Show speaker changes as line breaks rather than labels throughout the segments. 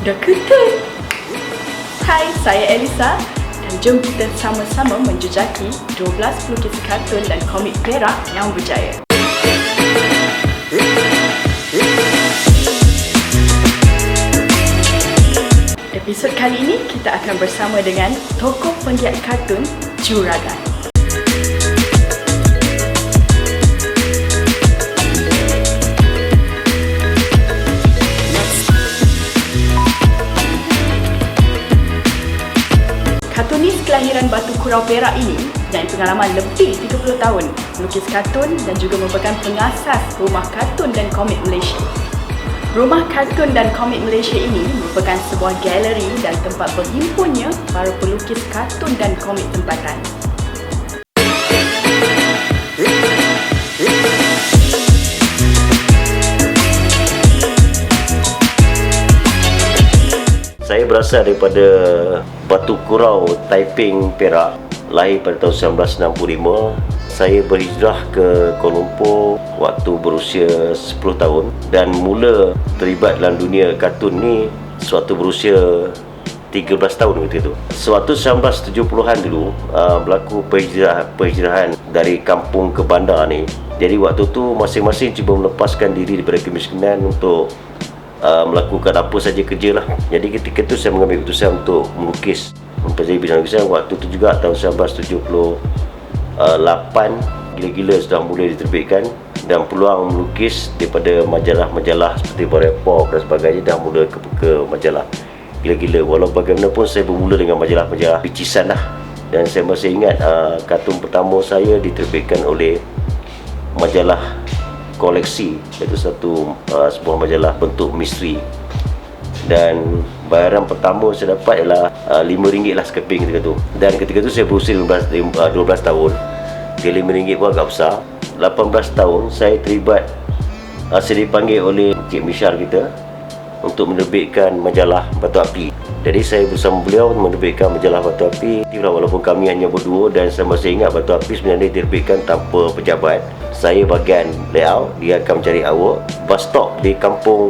Dah ketut. Hai, saya Elisa dan jom kita sama-sama menjejaki 12 pelukis kartun dan komik Perak yang berjaya. Episod kali ini kita akan bersama dengan tokoh penggiat kartun Juragan. Kartunis kelahiran Batu Kurau Perak ini mempunyai pengalaman lebih 30 tahun melukis kartun dan juga merupakan pengasas Rumah Kartun dan Komik Malaysia. Rumah Kartun dan Komik Malaysia ini merupakan sebuah galeri dan tempat berhimpunnya para pelukis kartun dan komik tempatan.
Saya berasal daripada Batu Kurau, Taiping, Perak. Lahir pada tahun 1965. Saya berhijrah ke Kuala Lumpur waktu berusia 10 tahun dan mula terlibat dalam dunia kartun ni sewaktu berusia 13 tahun ketika itu. Sewaktu 1970-an dulu berlaku perhijrahan dari kampung ke bandar ni. Jadi waktu tu masing-masing cuba melepaskan diri daripada kemiskinan untuk melakukan apa saja kerja lah. Jadi ketika itu saya mengambil keputusan untuk melukis, mempelajari bidang lukisan. Waktu tu juga tahun 1978 gila-gila sudah mula diterbitkan dan peluang melukis daripada majalah-majalah seperti Report dan sebagainya dah mula ke majalah gila-gila. Walau bagaimanapun saya bermula dengan majalah-majalah picisan lah. Dan saya masih ingat kartun pertama saya diterbitkan oleh majalah Koleksi, iaitu sebuah majalah bentuk misteri, dan bayaran pertama saya dapat ialah RM5 lah sekeping ketika tu. Dan ketika tu saya berusia 12 tahun. Dia RM5 pun agak besar. 18 tahun saya terlibat, saya dipanggil oleh Cik Mishar kita untuk menerbitkan majalah Batu Api. Jadi saya bersama beliau menerbitkan majalah Batu Api. Walaupun kami hanya berdua, dan saya masih ingat Batu Api sebenarnya diterbitkan tanpa pejabat. Saya bahagian layout, dia akan mencari awak. Bus stop di kampung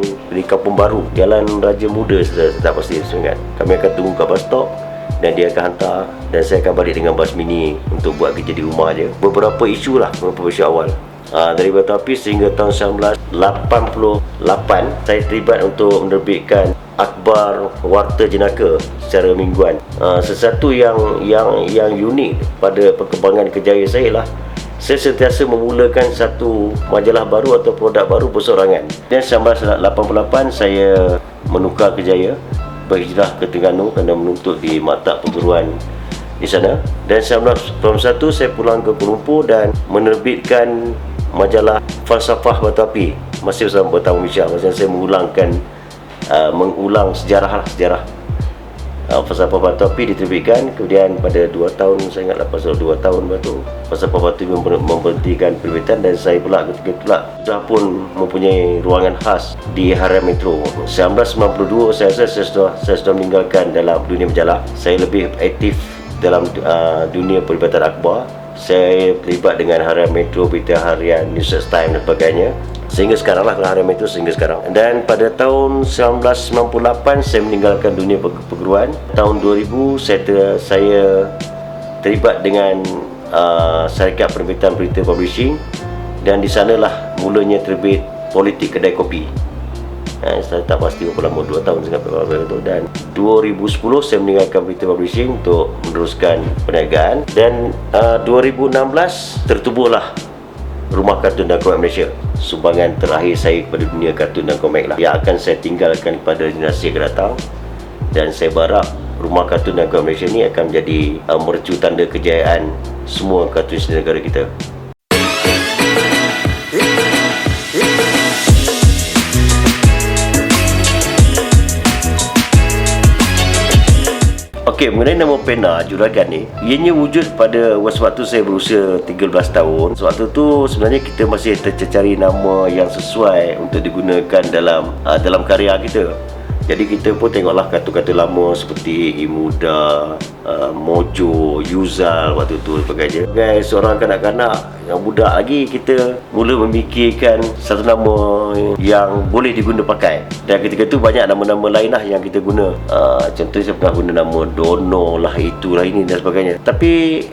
baru, Jalan Raja Muda, saya tak pasti ingat. Kami akan tunggu kat bus stop dan dia akan hantar, dan saya akan balik dengan bas mini untuk buat kerja di rumah je. Beberapa isu awal. Dari Batu Api sehingga tahun 1988 saya terlibat untuk menerbitkan akhbar Warta Jenaka secara mingguan. Sesuatu yang unik pada perkembangan kerjaya saya lah, saya sentiasa memulakan satu majalah baru atau produk baru bersorangan. Dan 1988 saya menukar kerjaya, berhijrah ke Terengganu kerana menuntut di maktab perguruan di sana. Dan 1991 saya pulang ke Kuala Lumpur dan menerbitkan majalah Falsafah Batu Api, masih bersama Tamu Misha. Maksudnya saya mengulang sejarah Falsafah Batu Api diterbitkan. Kemudian pada 2 tahun, saya ingat lepas 2 tahun batu Falsafah Batu Api memberhentikan penerbitan, dan saya pula ketika itulah sudah pun mempunyai ruangan khas di Harian Metro. 1992 saya sudah meninggalkan dalam dunia majalah. Saya lebih aktif dalam dunia perlibatan akhbar. Saya terlibat dengan Harian Metro, Berita Harian, New York Times dan sebagainya, sehingga sekarang lah Harian Metro sehingga sekarang. Dan pada tahun 1998 saya meninggalkan dunia perguruan. Tahun 2000 saya terlibat dengan syarikat penerbitan berita publishing, dan di sanalah mulanya terbit Politik Kedai Kopi. Saya tak pasti berapa lama, 2 tahun sangat itu. Dan 2010 saya meninggalkan berita publishing untuk meneruskan perniagaan. Dan 2016 tertubuhlah Rumah Kartun dan Komik Malaysia. Sumbangan terakhir saya kepada dunia kartun dan komik lah, yang akan saya tinggalkan kepada generasi yang akan datang. Dan saya berharap Rumah Kartun dan Komik Malaysia ni akan menjadi mercu tanda kejayaan semua kartunis di negara kita. Okey, mengenai nama pena Juragan ni, ianya wujud pada waktu saya berusia 13 tahun. Sewaktu tu sebenarnya kita masih tercari nama yang sesuai untuk digunakan dalam karya kita. Jadi kita pun tengoklah kartun-kartun lama seperti Imuda, Mojo, Yuzal waktu tu sebagainya. Sebagai seorang kanak-kanak yang budak lagi, kita mula memikirkan satu nama yang boleh diguna pakai. Dan ketika tu banyak nama-nama lain lah yang kita guna. Contohnya saya pernah guna nama Dono lah, itulah ini dan sebagainya. Tapi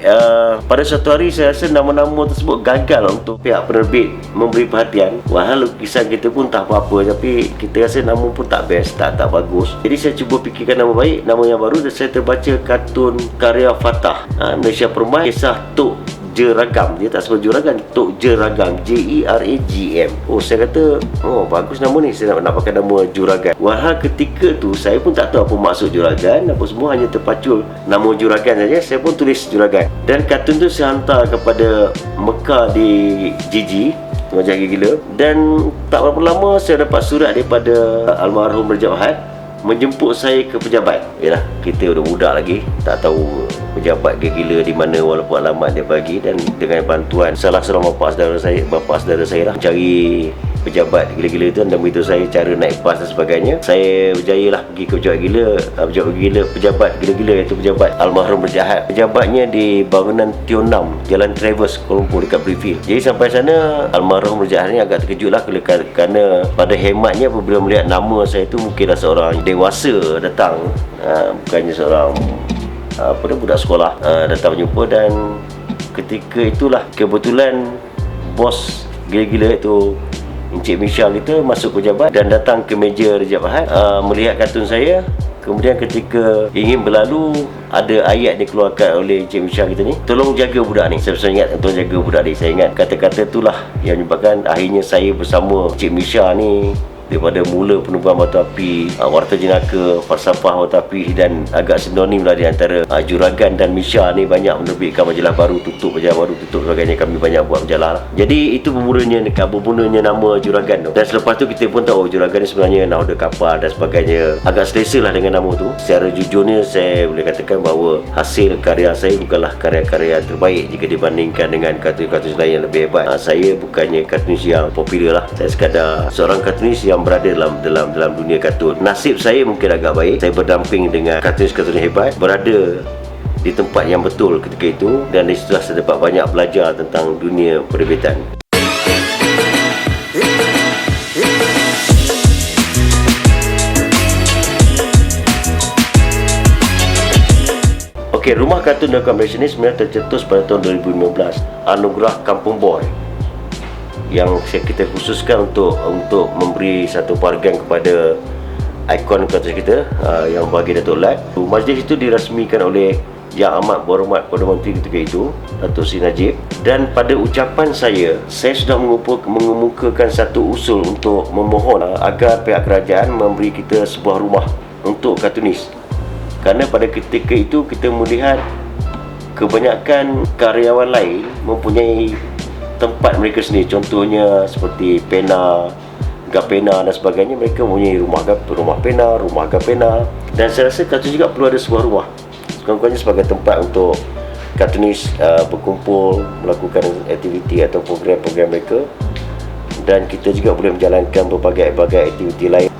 pada suatu hari saya rasa nama-nama tersebut gagal untuk pihak penerbit memberi perhatian. Walau lukisan kita pun tak apa-apa, tapi kita rasa nama pun tak best, tak bagus. Jadi saya cuba fikirkan nama baik, nama yang baru, dan saya terbaca kartun karya Fatah, Malaysia Permai, kisah Tok Jeragam. Dia tak sebut juragan, Tok Jeragam, Jeragam. Saya kata, bagus nama ni, saya nak pakai nama juragan. Walau ketika tu saya pun tak tahu apa maksud juragan, apa semua, hanya terpacul nama juragan saja. Saya pun tulis juragan, dan kartun tu saya hantar kepada Mekah di Gigi, Majah Gila. Dan tak berapa lama saya dapat surat daripada almarhum Rajab Had menjemput saya ke pejabat. Yalah, kita udah budak lagi, tak tahu pejabat gila di mana, walaupun alamat dia bagi. Dan dengan bantuan salah seorang bapa saudara saya lah, mencari pejabat gila-gila itu dan beritahu saya cara naik bas dan sebagainya. Saya berjaya lah pergi ke pejabat gila-gila, iaitu pejabat almarhum Berjahat. Pejabatnya di bangunan Tion 6, Jalan Travers, Kuala Lumpur, dekat Brieffield. Jadi sampai sana, almarhum Berjahat ni agak terkejut lah, kerana pada hematnya apabila melihat nama saya tu mungkinlah seorang dewasa datang, bukannya seorang budak sekolah datang berjumpa. Dan ketika itulah kebetulan bos gila-gila itu, Encik Michelle itu, masuk pejabat dan datang ke meja Rajab Had, melihat kartun saya. Kemudian ketika ingin berlalu, ada ayat dikeluarkan oleh Encik Michelle kita ni, tolong jaga budak ni. Saya ingat, tolong jaga budak ni. Saya ingat kata-kata itulah yang menyebabkan akhirnya saya bersama Encik Michelle ni, daripada mula penubuhan batu api, warta jenaka, falsafah batu api, dan agak sinonim lah di antara juragan dan Misha ni. Banyak menerbitkan majalah baru, tutup majalah baru, tutup sebagainya. Kami banyak buat majalah lah. Jadi itu bermulanya nama juragan tu. Dan selepas tu kita pun tahu juragan ni sebenarnya Nauda Kapal dan sebagainya. Agak selesa lah dengan nama tu. Secara jujurnya saya boleh katakan bahawa hasil karya saya bukanlah karya-karya terbaik jika dibandingkan dengan kartunis-kartunis lain yang lebih hebat. Saya bukannya kartunis yang popular lah. Saya sekadar seorang kartunis yang berada dalam dunia kartun. Nasib saya mungkin agak baik. Saya berdamping dengan kartunis-kartunis hebat, berada di tempat yang betul ketika itu, dan di situ saya dapat banyak belajar tentang dunia penerbitan. Okey, Rumah Kartun Dekat Malaysia ni sebenarnya tercetus pada tahun 2015, anugerah Kampung Boy, yang kita khususkan untuk memberi satu penghargaan kepada ikon kartun kita yang bagi Datuk Lat. Majlis itu dirasmikan oleh Yang Amat Berhormat Perdana Menteri ketika itu, Datuk Seri Najib. Dan pada ucapan saya sudah mengemukakan satu usul untuk memohon agar pihak kerajaan memberi kita sebuah rumah untuk kartunis. Kerana pada ketika itu kita melihat kebanyakan karyawan lain mempunyai tempat mereka sendiri. Contohnya seperti pena, Gapena dan sebagainya. Mereka mempunyai rumah pena, rumah Gapena. Dan saya rasa kartun juga perlu ada sebuah rumah, sekurang-kurangnya sebagai tempat untuk kartunis berkumpul, melakukan aktiviti atau program-program mereka. Dan kita juga boleh menjalankan berbagai aktiviti lain.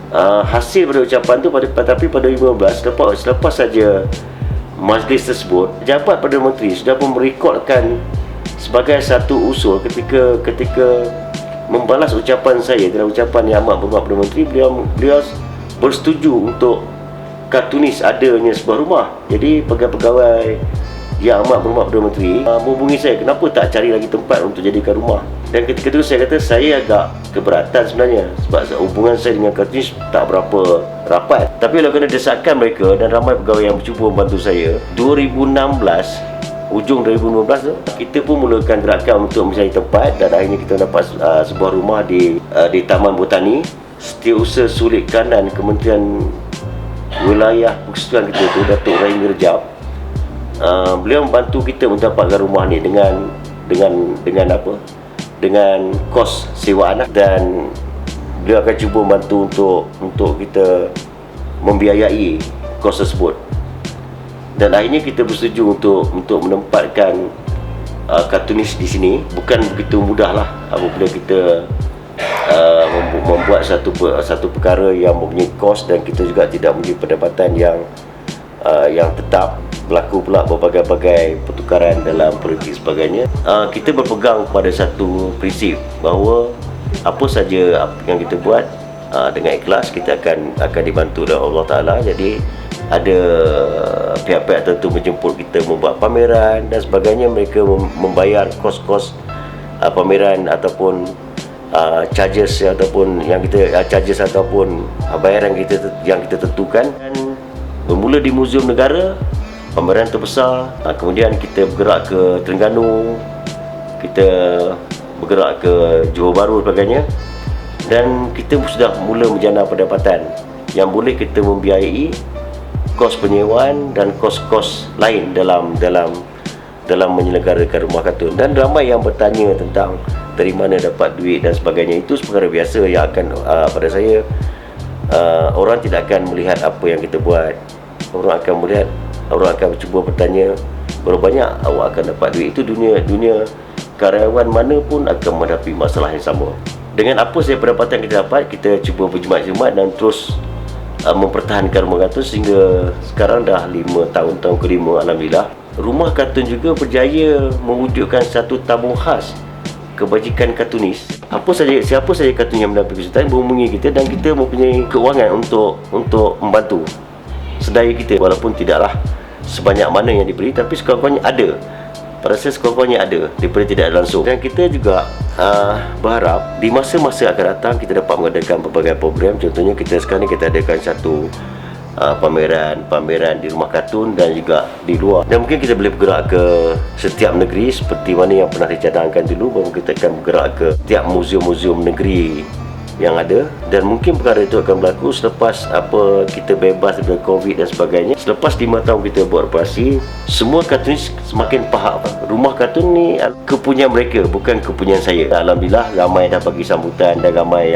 Hasil pada ucapan tu tapi pada 2015, selepas saja majlis tersebut, Pejabat Perdana Menteri sudah pun merekodkan sebagai satu usul ketika membalas ucapan saya. Dalam ucapan Yang Amat Berhormat Perdana Menteri, beliau bersetuju untuk kartunis adanya sebuah rumah. Jadi pegawai Yang Amat Berhormat Perdana Menteri menghubungi saya, kenapa tak cari lagi tempat untuk jadikan rumah. Dan ketika itu saya kata saya agak keberatan sebenarnya, sebab hubungan saya dengan kartunis tak berapa rapat. Tapi kalau kena desakan mereka dan ramai pegawai yang cuba membantu saya, 2016, ujung 2015 tu, kita pun mulakan gerakan untuk mencari tempat, dan akhirnya kita dapat sebuah rumah di Taman Botani. Setiausaha Sulit Kanan Kementerian Wilayah Persekutuan kita tu, Datuk Rahim Rejab, beliau membantu kita mendapatkan rumah ni dengan kos sewaan, dan beliau akan cuba membantu untuk kita membiayai kos tersebut. Dan akhirnya kita bersetuju untuk menempatkan kartunis di sini. Bukan begitu mudah lah apabila kita membuat satu perkara yang mempunyai kos, dan kita juga tidak mempunyai pendapatan yang tetap. berlaku pula berbagai-bagai pertukaran dalam politik sebagainya, kita berpegang pada satu prinsip bahawa apa saja yang kita buat dengan ikhlas, kita akan dibantu oleh Allah Ta'ala. Jadi ada pihak-pihak tertentu menjemput kita membuat pameran dan sebagainya, mereka membayar kos-kos pameran ataupun charges ataupun bayaran yang kita tentukan. Dan bermula di Muzium Negara, pameran terbesar, kemudian kita bergerak ke Terengganu, kita bergerak ke Johor Bahru sebagainya, dan kita sudah mula menjana pendapatan yang boleh kita membiayai kos penyewaan dan kos-kos lain dalam menyelenggarakan rumah kartun. Dan ramai yang bertanya tentang dari mana dapat duit dan sebagainya. Itu perkara biasa yang akan pada saya, orang tidak akan melihat apa yang kita buat. Orang akan cuba bertanya, berapa banyak awak akan dapat duit. Itu dunia karyawan mana pun akan menghadapi masalah yang sama. Dengan apa saja pendapatan kita dapat, kita cuba berjimat-jimat dan terus mempertahankan rumah kartun sehingga sekarang dah 5 tahun ke-5, alhamdulillah. Rumah kartun juga berjaya mewujudkan satu tabung khas kebajikan kartunis. Siapa saja kartun yang mendapat kesulitan menghubungi kita, dan kita mempunyai keuangan untuk membantu sedaya kita, walaupun tidaklah sebanyak mana yang diberi, tapi sekurang-kurangnya ada. Pada saya sekurang-kurangnya ada daripada tidak langsung. Dan kita juga berharap di masa-masa akan datang kita dapat mengadakan berbagai program. Contohnya sekarang kita adakan satu pameran di rumah kartun dan juga di luar. Dan mungkin kita boleh bergerak ke setiap negeri seperti mana yang pernah dicadangkan dulu, bahawa kita akan bergerak ke setiap muzium-muzium negeri yang ada. Dan mungkin perkara itu akan berlaku selepas kita bebas daripada Covid dan sebagainya. Selepas 5 tahun kita buat operasi, semua kartunis semakin faham rumah kartun ni kepunyaan mereka, bukan kepunyaan saya. Alhamdulillah ramai dah bagi sambutan dan ramai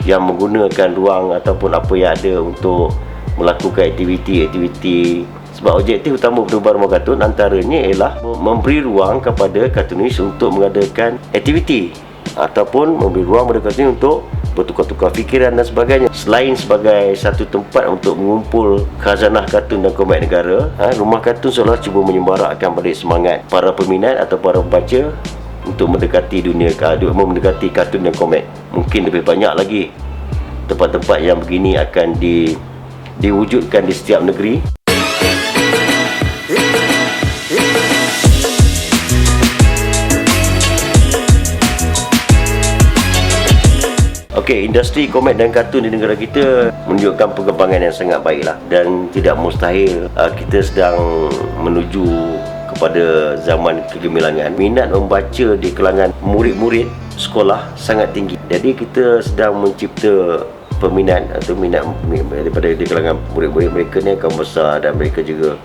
yang menggunakan ruang ataupun apa yang ada untuk melakukan aktiviti. Sebab objektif utama perubahan rumah kartun antaranya ialah memberi ruang kepada kartunis untuk mengadakan aktiviti ataupun memberi ruang kepada kartunis untuk bertukar-tukar fikiran dan sebagainya. Selain sebagai satu tempat untuk mengumpul khazanah kartun dan komik negara, rumah kartun seolah cuba menyemarakkan balik semangat para peminat atau para pembaca untuk mendekati mendekati kartun dan komik. Mungkin lebih banyak lagi tempat-tempat yang begini akan diwujudkan di setiap negeri. Okey, industri komik dan kartun di negara kita menunjukkan perkembangan yang sangat baiklah, dan tidak mustahil kita sedang menuju kepada zaman kegemilangan. Minat membaca di kalangan murid-murid sekolah sangat tinggi. Jadi kita sedang mencipta peminat atau minat daripada di kalangan murid-murid. Mereka ni akan besar dan mereka juga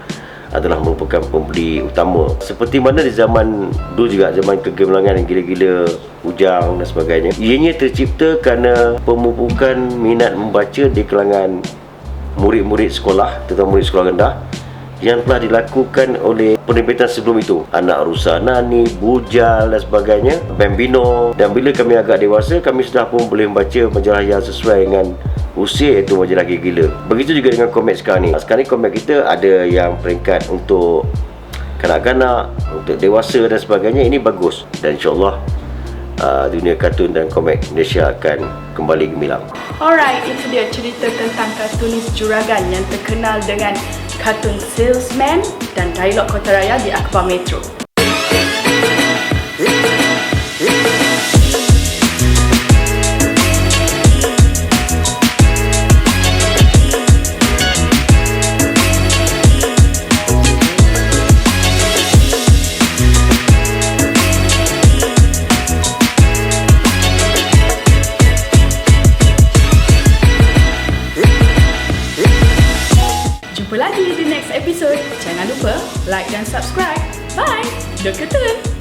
adalah merupakan pembeli utama. Seperti mana di zaman dulu juga, zaman kegemilangan yang gila-gila, Ujang dan sebagainya. Ianya tercipta kerana pemupukan minat membaca di kalangan murid-murid sekolah, terutama murid sekolah rendah, yang telah dilakukan oleh penerbitan sebelum itu. Anak Rusa Nani, Bujal dan sebagainya, Bambino. Dan bila kami agak dewasa, kami sudah pun boleh membaca majalah yang sesuai dengan usia, iaitu majalah gila. Begitu juga dengan komik sekarang ni. Sekarang ni komik kita ada yang peringkat untuk kanak-kanak, untuk dewasa dan sebagainya. Ini bagus, dan insyaAllah dunia kartun dan komik Malaysia akan kembali gemilang.
Alright, itu dia cerita tentang kartunis juragan yang terkenal dengan kartun salesman dan dialog kota raya di Akhbar Metro. Jumpa lagi di next episode. Jangan lupa like dan subscribe. Bye. Deketun.